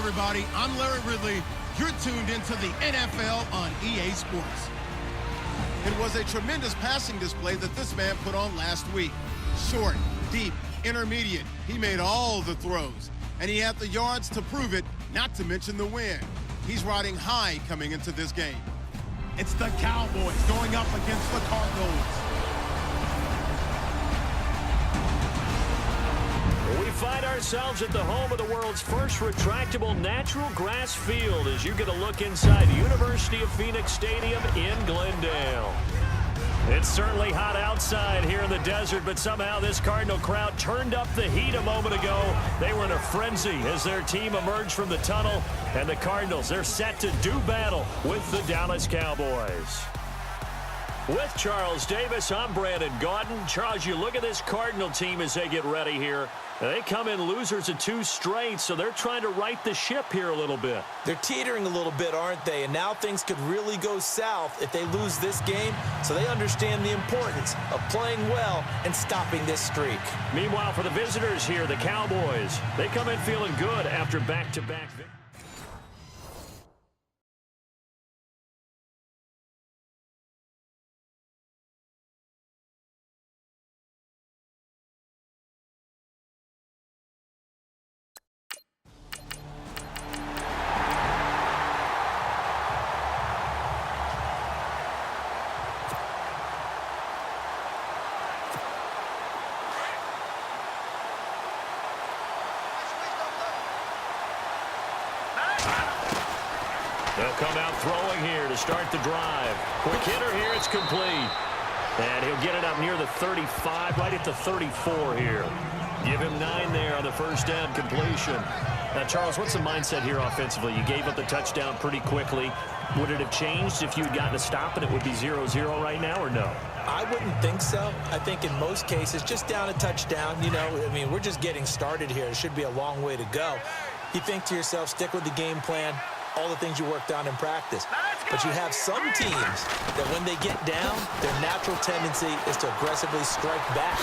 everybody. I'm Larry Ridley. You're tuned into the NFL on EA Sports. It was a tremendous passing display that this man put on last week. Short, deep, intermediate. He made all the throws. And he had the yards to prove it, not to mention the win. He's riding high coming into this game. It's the Cowboys going up against the Cardinals. We find ourselves at the home of the world's first retractable natural grass field as you get a look inside University of Phoenix Stadium in Glendale. It's certainly hot outside here in the desert, but somehow this Cardinal crowd turned up the heat a moment ago. They were in a frenzy as their team emerged from the tunnel, and the Cardinals, they're set to do battle with the Dallas Cowboys. With Charles Davis, I'm Brandon Gaudin. Charles, you look at this Cardinal team as they get ready here. They come in losers of 2 straight, so they're trying to right the ship here a little bit. They're teetering a little bit, aren't they? And now things could really go south if they lose this game, so they understand the importance of playing well and stopping this streak. Meanwhile, for the visitors here, the Cowboys, they come in feeling good after back-to-back victories. They'll come out throwing here to start the drive. Quick hitter here, it's complete. And he'll get it up near the 35, right at the 34 here. Give him 9 there on the first down completion. Now, Charles, what's the mindset here offensively? You gave up the touchdown pretty quickly. Would it have changed if you had gotten a stop and it would be 0-0 right now, or no? I wouldn't think so. I think in most cases, just down a touchdown, you know, I mean, we're just getting started here. It should be a long way to go. You think to yourself, stick with the game plan, all the things you worked on in practice. But you have some teams that when they get down, their natural tendency is to aggressively strike back.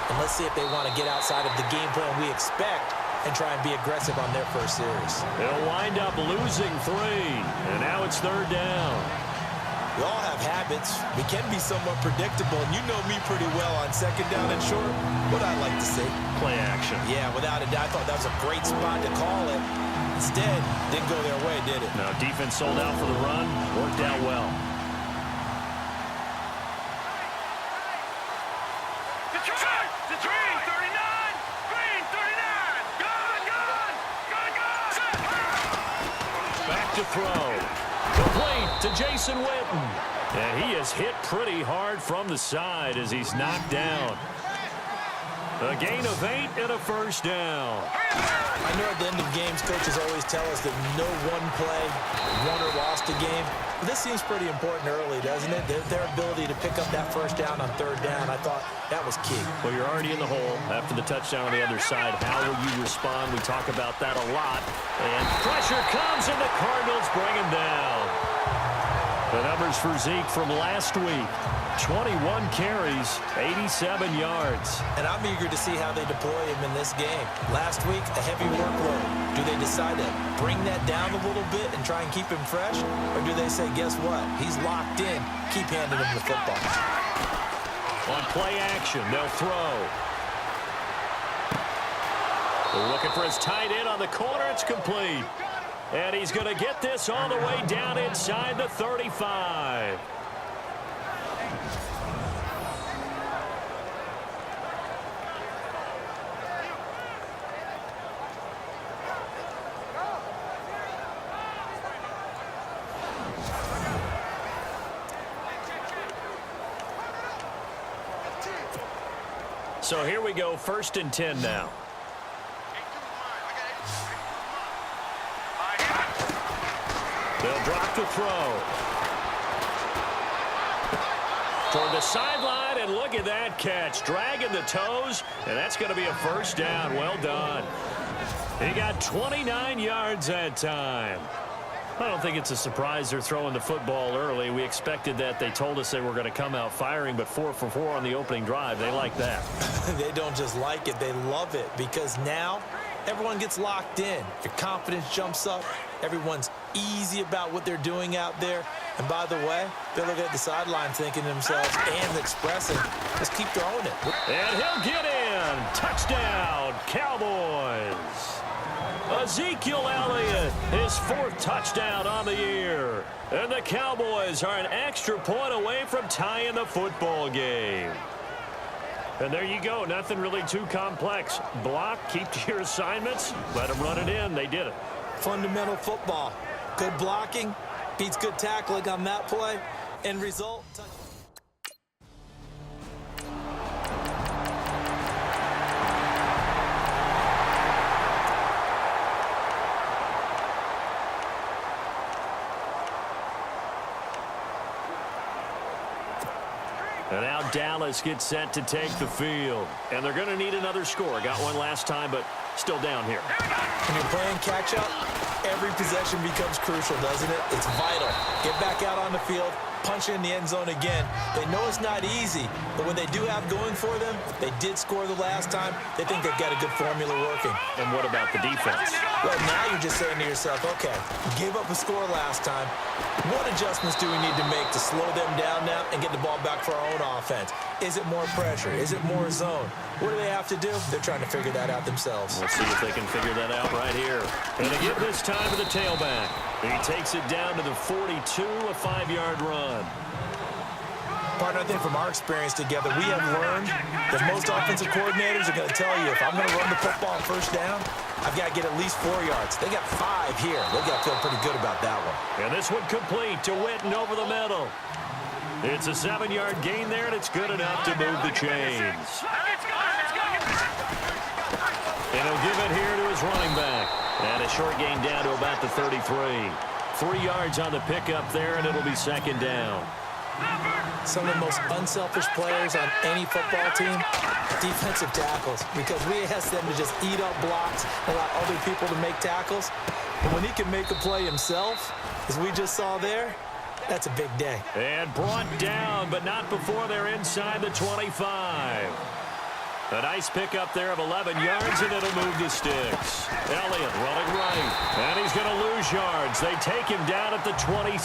And let's see if they want to get outside of the game plan we expect and try and be aggressive on their first series. They'll wind up losing 3, and now it's 3rd down. We all have habits. We can be somewhat predictable, and you know me pretty well on 2nd down and short. What I like to see. Play action. Yeah, without a doubt. I thought that was a great spot to call it. Instead, didn't go their way, did it? Now, defense sold out for the run. Worked out well. Back to throw. Complete to Jason Witten. And he is hit pretty hard from the side as he's knocked down. A gain of 8 and a first down. I know at the end of games, coaches always tell us that no one play won or lost a game. But this seems pretty important early, doesn't it? Their ability to pick up that first down on 3rd down, I thought that was key. Well, you're already in the hole after the touchdown on the other side. How will you respond? We talk about that a lot. And pressure comes, and the Cardinals bring him down. The numbers for Zeke from last week. 21 carries, 87 yards. And I'm eager to see how they deploy him in this game. Last week, a heavy workload. Do they decide to bring that down a little bit and try and keep him fresh? Or do they say, guess what? He's locked in. Keep handing him the football. On play action, they'll throw. They're looking for his tight end on the corner. It's complete. And he's going to get this all the way down inside the 35. So here we go, 1st and 10 now. They'll drop to throw. Toward the sideline, and look at that catch. Dragging the toes, and that's going to be a first down. Well done. He got 29 yards that time. I don't think it's a surprise they're throwing the football early. We expected that. They told us they were going to come out firing, but 4 for 4 on the opening drive. They like that. They don't just like it. They love it because now everyone gets locked in. Your confidence jumps up. Everyone's easy about what they're doing out there. And by the way, they're looking at the sideline thinking to themselves and expressing, just keep throwing it. And he'll get in. Touchdown, Cowboys. Ezekiel Elliott, his 4th touchdown on the year. And the Cowboys are an extra point away from tying the football game. And there you go. Nothing really too complex. Block, keep to your assignments, let them run it in. They did it. Fundamental football. Good blocking beats good tackling on that play. End result, touchdown. And now Dallas gets set to take the field. And they're going to need another score. Got one last time, but still down here. When you're playing catch-up, every possession becomes crucial, doesn't it? It's vital. Get back out on the field, punch in the end zone again. They know it's not easy, but what they do have going for them, they did score the last time. They think they've got a good formula working. And what about the defense? Well, now you're just saying to yourself, okay, gave up a score last time. What adjustments do we need to make to slow them down now and get the ball back for our own offense? Is it more pressure? Is it more zone? What do they have to do? They're trying to figure that out themselves. We'll see if they can figure that out right here. And they give this time to the tailback. He takes it down to the 42, a 5-yard run. Partner, I think from our experience together, we have learned that most offensive coordinators are going to tell you, if I'm going to run the football on first down, I've got to get at least 4 yards. They got 5 here. They got to feel pretty good about that one. And this one complete to Witten over the middle. It's a 7-yard gain there, and it's good enough to move the chains. And he'll give it here to his running back. And a short gain down to about the 33. 3 yards on the pickup there, and it'll be 2nd down. Some of the most unselfish players on any football team, defensive tackles, because we ask them to just eat up blocks, allow other people to make tackles. But when he can make a play himself, as we just saw there, that's a big day. And brought down, but not before they're inside the 25. A nice pickup there of 11 yards, and it'll move the sticks. Elliott running right, and he's going to lose yards. They take him down at the 26.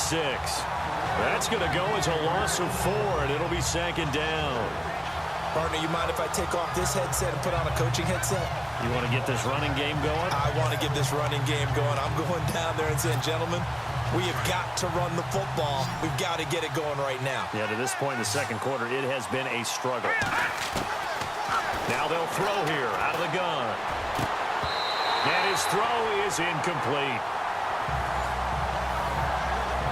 That's going to go as a loss of 4, and it'll be 2nd down. Partner, you mind if I take off this headset and put on a coaching headset? You want to get this running game going? I want to get this running game going. I'm going down there and saying, gentlemen, we have got to run the football. We've got to get it going right now. Yeah, to this point in the 2nd quarter, it has been a struggle. Now they'll throw here out of the gun. And his throw is incomplete.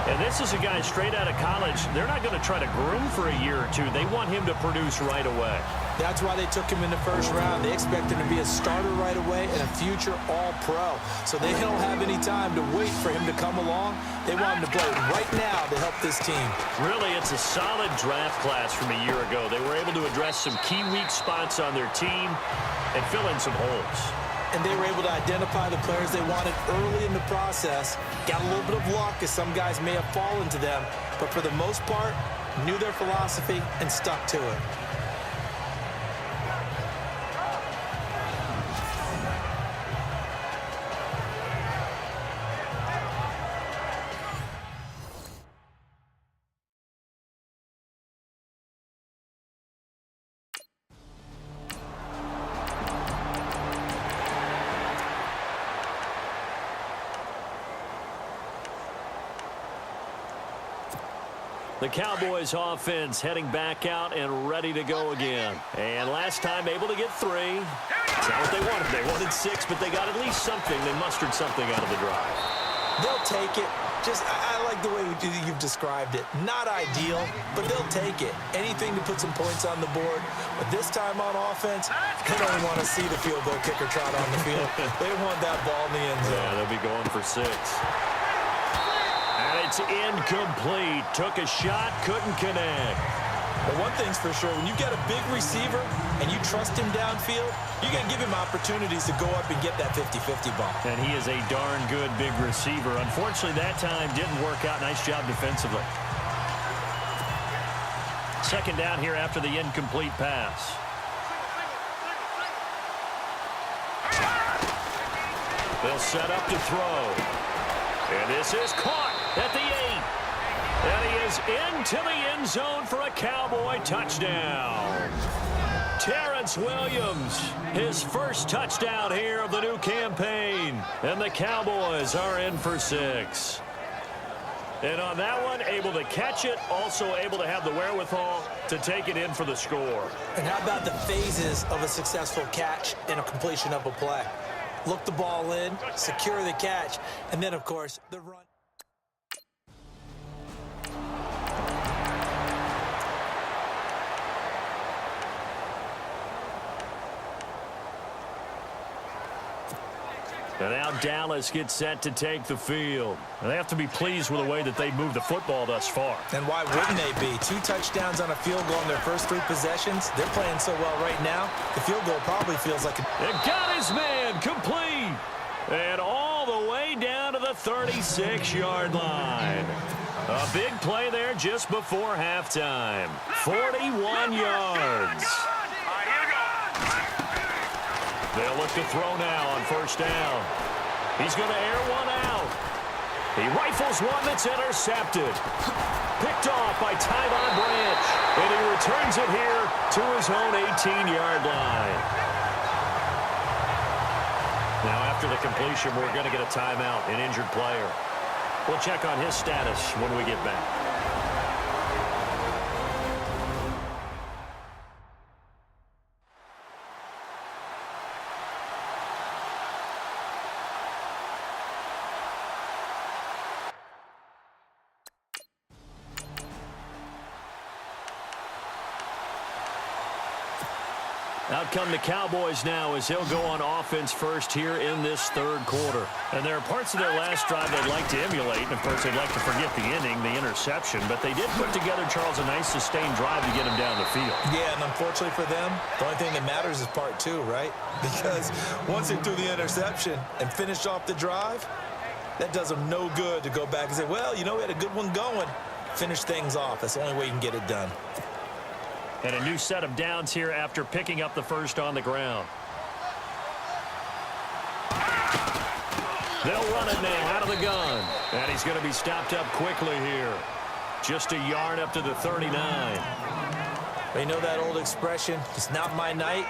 And this is a guy straight out of college. They're not going to try to groom for a year or two. They want him to produce right away. That's why they took him in the 1st round. They expect him to be a starter right away and a future all-pro. So they don't have any time to wait for him to come along. They want him to play right now to help this team. Really, it's a solid draft class from a year ago. They were able to address some key weak spots on their team and fill in some holes. And they were able to identify the players they wanted early in the process. Got a little bit of luck, as some guys may have fallen to them. But for the most part, knew their philosophy and stuck to it. The Cowboys offense heading back out and ready to go again. And last time able to get 3. It's not what they wanted. They wanted 6, but they got at least something. They mustered something out of the drive. They'll take it. I like the way you've described it. Not ideal, but they'll take it. Anything to put some points on the board. But this time on offense, they don't want to see the field goal kicker trot on the field. They want that ball in the end zone. Yeah, they'll be going for 6. And it's incomplete. Took a shot, couldn't connect. But one thing's for sure, when you've got a big receiver and you trust him downfield, you're going to give him opportunities to go up and get that 50-50 ball. And he is a darn good big receiver. Unfortunately, that time didn't work out. Nice job defensively. 2nd down here after the incomplete pass. They'll set up to throw. And this is caught at the 8. And he is into the end zone for a Cowboy touchdown. Terrence Williams, his first touchdown here of the new campaign. And the Cowboys are in for 6. And on that one, able to catch it, also able to have the wherewithal to take it in for the score. And how about the phases of a successful catch and a completion of a play? Look the ball in, secure the catch, and then, of course, the run. And now Dallas gets set to take the field. And they have to be pleased with the way that they moved the football thus far. And why wouldn't they be? 2 touchdowns on a field goal in their first 3 possessions. They're playing so well right now, the field goal probably feels like It got his man complete. And all the way down to the 36-yard line. A big play there just before halftime. 41 yards. They'll look to throw now on first down. He's going to air one out. He rifles one that's intercepted. Picked off by Tyvon Branch. And he returns it here to his own 18-yard line. Now, after the completion, we're going to get a timeout, an injured player. We'll check on his status when we get back. Out come the Cowboys now as he'll go on offense first here in this third quarter. And there are parts of their last drive they'd like to emulate. And, of course, they'd like to forget the inning, the interception. But they did put together, Charles, a nice sustained drive to get him down the field. Yeah, and unfortunately for them, the only thing that matters is part 2, right? Because once they threw the interception and finished off the drive, that does them no good to go back and say, well, you know, we had a good one going. Finish things off. That's the only way you can get it done. And a new set of downs here after picking up the first on the ground. They'll run it now out of the gun. And he's going to be stopped up quickly here. Just a yard up to the 39. You know that old expression, it's not my night?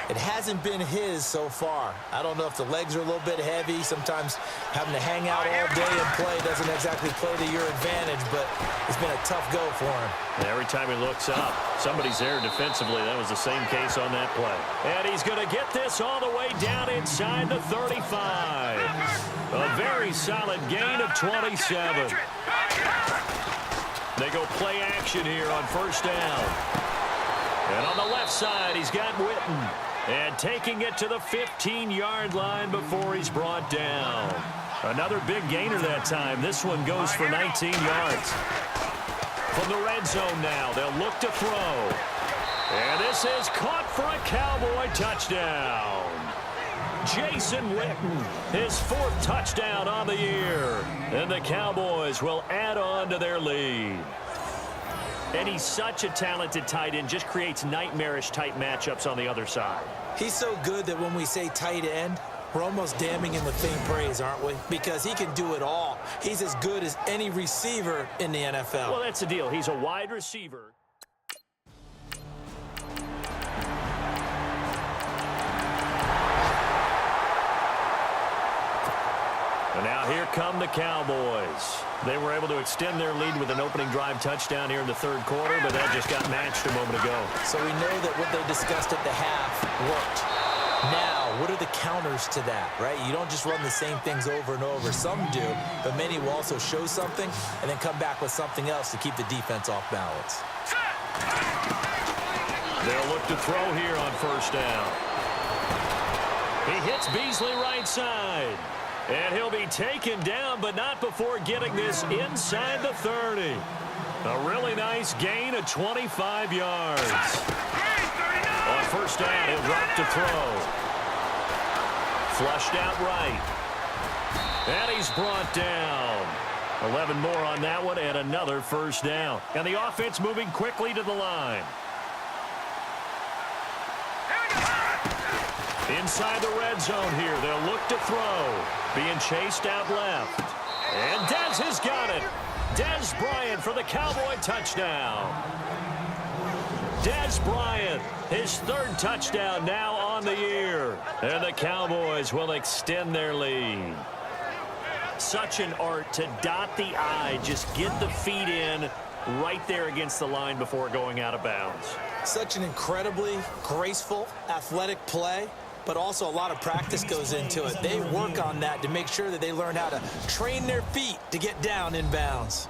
It hasn't been his so far. I don't know if the legs are a little bit heavy. Sometimes having to hang out all day and play doesn't exactly play to your advantage, but it's been a tough go for him. And every time he looks up, somebody's there defensively. That was the same case on that play. And he's going to get this all the way down inside the 35. A very solid gain of 27. They go play action here on first down. And on the left side, he's got Witten. And taking it to the 15-yard line before he's brought down. Another big gainer that time. This one goes for 19 yards. From the red zone now, they'll look to throw. And this is caught for a Cowboy touchdown. Jason Witten, his 4th touchdown on the year. And the Cowboys will add on to their lead. And he's such a talented tight end, just creates nightmarish-type matchups on the other side. He's so good that when we say tight end, we're almost damning him with faint praise, aren't we? Because he can do it all. He's as good as any receiver in the NFL. Well, that's the deal. He's a wide receiver. And now here come the Cowboys. They were able to extend their lead with an opening drive touchdown here in the third quarter, but that just got matched a moment ago. So we know that what they discussed at the half worked. Now, what are the counters to that, right? You don't just run the same things over and over. Some do, but many will also show something and then come back with something else to keep the defense off balance. They'll look to throw here on first down. He hits Beasley right side. And he'll be taken down, but not before getting this inside the 30. A really nice gain of 25 yards. On first down, he'll drop to throw. Flushed out right. And he's brought down. 11 more on that one and another first down. And the offense moving quickly to the line. Inside the red zone here. They'll look to throw. Being chased out left. And Dez has got it. Dez Bryant for the Cowboy touchdown. Dez Bryant, his third touchdown now on the year. And the Cowboys will extend their lead. Such an art to dot the I, just get the feet in right there against the line before going out of bounds. Such an incredibly graceful, athletic play, but also a lot of practice goes into it. They work on that to make sure that they learn how to train their feet to get down in bounds.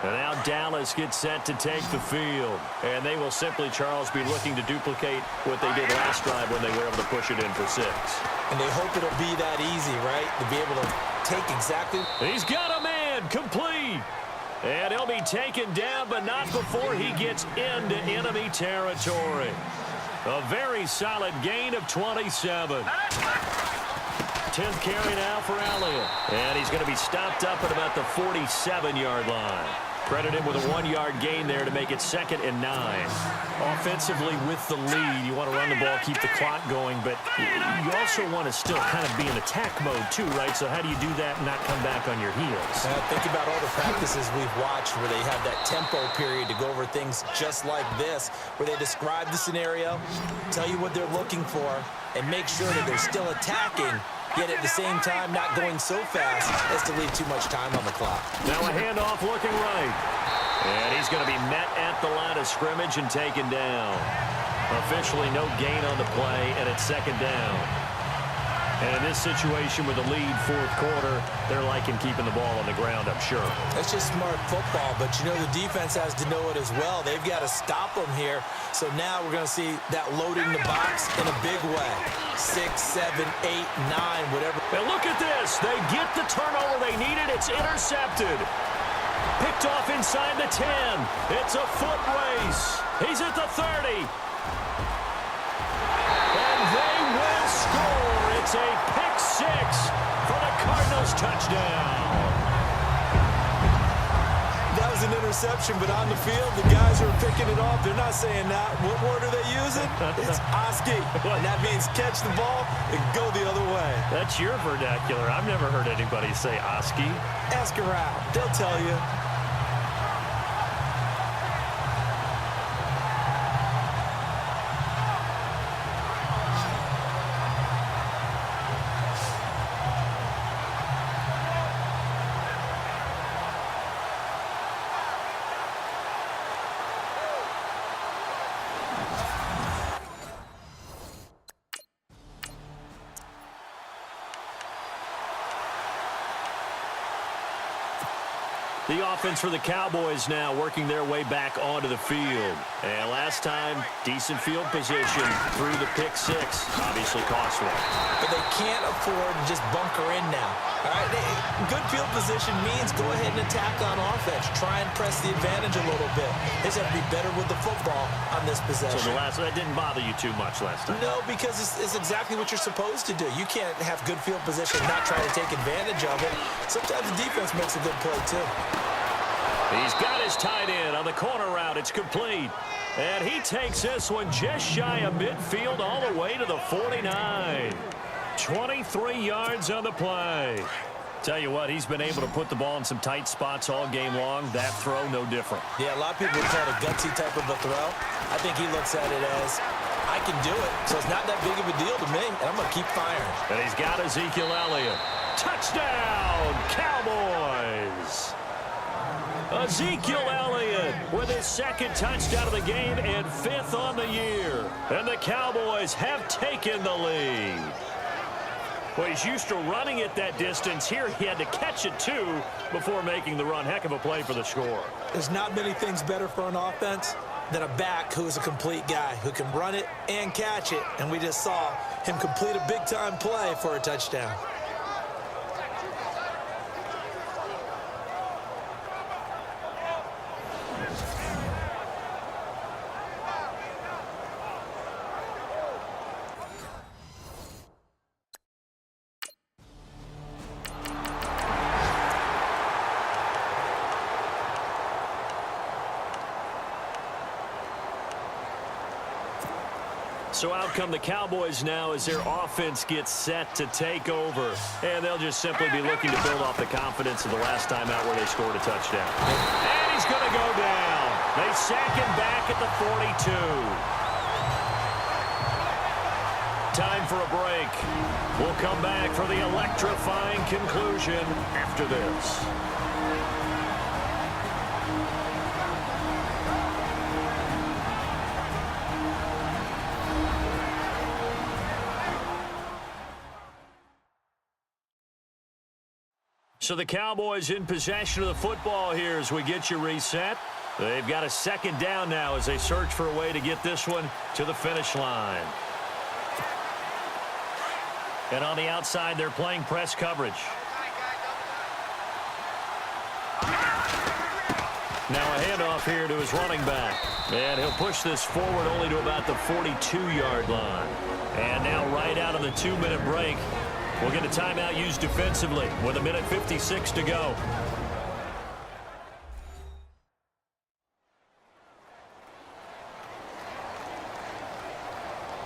And now Dallas gets set to take the field. And they will simply, Charles, be looking to duplicate what they did last drive when they were able to push it in for 6. And they hope it'll be that easy, right? To be able to take exactly. He's got a man, complete. And he'll be taken down, but not before he gets into enemy territory. A very solid gain of 27. 10th carry now for Elliott. And he's going to be stopped up at about the 47-yard line. Credit him with a 1-yard gain there to make it 2nd and 9. Offensively with the lead, you want to run the ball, keep the clock going, but you also want to still kind of be in attack mode too, right? So how do you do that and not come back on your heels? Think about all the practices we've watched where they have that tempo period to go over things just like this, where they describe the scenario, tell you what they're looking for, and make sure that they're still attacking, yet at the same time not going so fast as to leave too much time on the clock. Now a handoff looking right. And he's going to be met at the line of scrimmage and taken down. Officially no gain on the play, and it's 2nd down. And in this situation with the lead 4th quarter, they're liking keeping the ball on the ground, I'm sure. That's just smart football, but you know the defense has to know it as well. They've got to stop them here. So now we're going to see that loading the box in a big way. 6, 7, 8, 9, whatever. And look at this. They get the turnover they needed. It's intercepted. Picked off inside the 10. It's a foot race. He's at the 30. And they will score. It's a pick 6 for the Cardinals touchdown. That was an interception, but on the field, the guys who are picking it off, they're not saying that. What word are they using? It's Oski. And that means catch the ball and go the other way. That's your vernacular. I've never heard anybody say Oski. Ask around. They'll tell you. The offense for the Cowboys now working their way back onto the field. And last time, decent field position through the pick 6. Obviously costly. But they can't afford to just bunker in now. All right, good field position means go ahead and attack on offense. Try and press the advantage a little bit. They just have to be better with the football on this possession. So that didn't bother you too much last time? No, because it's exactly what you're supposed to do. You can't have good field position and not try to take advantage of it. Sometimes the defense makes a good play, too. He's got his tight end on the corner route. It's complete. And he takes this one just shy of midfield all the way to the 49. 23 yards on the play. Tell you what, he's been able to put the ball in some tight spots all game long. That throw, no different. Yeah, a lot of people would call it a gutsy type of a throw. I think he looks at it as, I can do it, so it's not that big of a deal to me, and I'm going to keep firing. And he's got Ezekiel Elliott. Touchdown, Cowboys! Ezekiel Elliott with his 2nd touchdown of the game and 5th on the year. And the Cowboys have taken the lead. Well, he's used to running it that distance. Here he had to catch it, too, before making the run. Heck of a play for the score. There's not many things better for an offense than a back who is a complete guy who can run it and catch it. And we just saw him complete a big-time play for a touchdown. So out come the Cowboys now as their offense gets set to take over. And they'll just simply be looking to build off the confidence of the last time out where they scored a touchdown. And he's going to go down. They sack him back at the 42. Time for a break. We'll come back for the electrifying conclusion after this. So the Cowboys in possession of the football here as we get you reset. They've got a second down now as they search for a way to get this one to the finish line. And on the outside, they're playing press coverage. Now a handoff here to his running back. And he'll push this forward only to about the 42-yard line. And now right out of the 2-minute break, we'll get a timeout used defensively with 1:56 to go.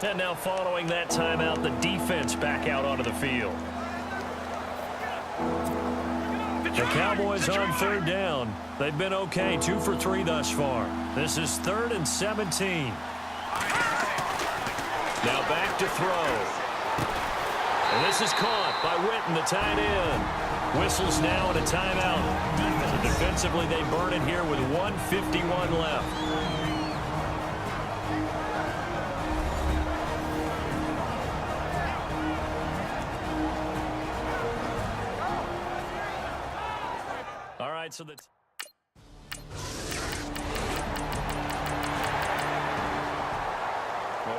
And now following that timeout, the defense back out onto the field. The Cowboys on third down. They've been okay, 2 for 3 thus far. This is 3rd and 17. Now back to throw. And this is caught by Witten, the tight end. Whistles now and a timeout. So defensively, they burn it here with 1:51 left. All right, so that's...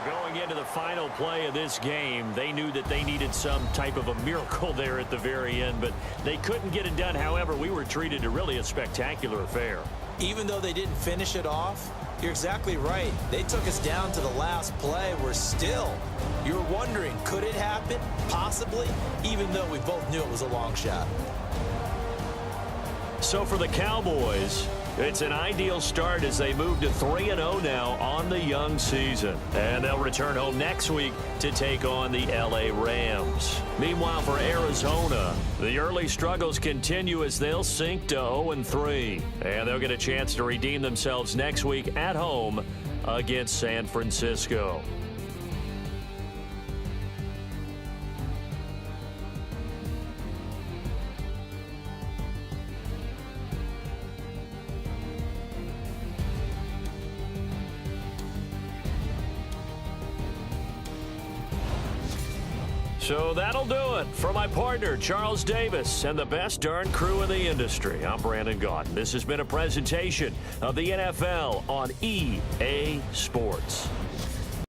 Going into the final play of this game, they knew that they needed some type of a miracle there at the very end, but they couldn't get it done. However, we were treated to really a spectacular affair. Even though they didn't finish it off, you're exactly right. They took us down to the last play. You're wondering, could it happen? Possibly, even though we both knew it was a long shot. So for the Cowboys, it's an ideal start as they move to 3-0 now on the young season. And they'll return home next week to take on the LA Rams. Meanwhile, for Arizona, the early struggles continue as they'll sink to 0-3. And they'll get a chance to redeem themselves next week at home against San Francisco. So that'll do it. For my partner, Charles Davis, and the best darn crew in the industry, I'm Brandon Gaudin. This has been a presentation of the NFL on EA Sports.